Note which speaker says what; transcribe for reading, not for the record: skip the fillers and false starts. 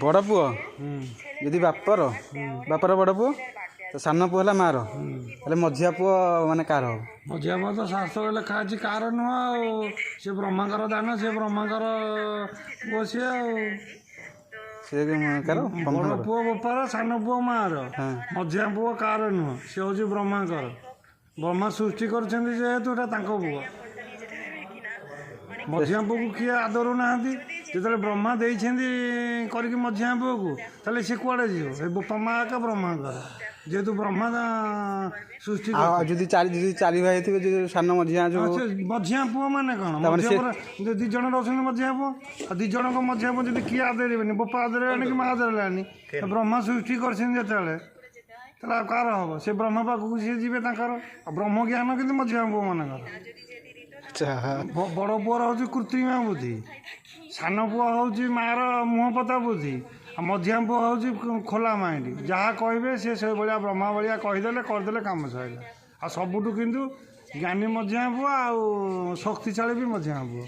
Speaker 1: बड़ पुओ यदि बापर बड़ पुओ तो सान पुओ है मार हेल्ले मझिया पुओ माने कार हम
Speaker 2: मझिया पुओ तो शास्त्र लिखा अच्छी कार नुह सी ब्रह्मांकर दान सी ब्रह्मांकर पुओ सी
Speaker 1: से कार
Speaker 2: बड़ पुओ बोपार सान पुओ मार मझिया पुओ कार नुह सी हूँ ब्रह्मांकर ब्रह्मा सृष्टि करछन्ति जेहेतु एटा तांको पुओ मझिया पुओ को किए आदरू ना जो ब्रह्मा देइछन्ति करके मझिया पुओ को ताले सी कुआड़े जीव ए बोपा माँ का ब्रह्मांकर जेहेतु ब्रह्मा सृष्टि
Speaker 1: चारि भाई थे जो सान मझिया जो
Speaker 2: मझिया पुओ माने कौन दी जन रही मझिया पुओ दी जन को मझिया पुओ जी किए आदरेबे बोपा आदरेलानी कि माँ आदरेलानी ब्रह्मा सृष्टि करछन्ति जेतेबेले ताले कार हम से ब्रह्मा पाखक सी जी ब्रह्म ज्ञान कि मझिया पुओ मानकर बड़ पुअर हूँ कृत्रिम बुद्धि सान पुओ हूँ मार मुह पता बुद्धि मझिया पुओ हूँ खोला माइंड जहाँ कहे सी से भाया ब्रह्मा भाया कहीदे करदे कम सैला आ सबुठू किंतु ज्ञानी मझिया पुओ आ शक्तिशाली भी मझिया पुओ।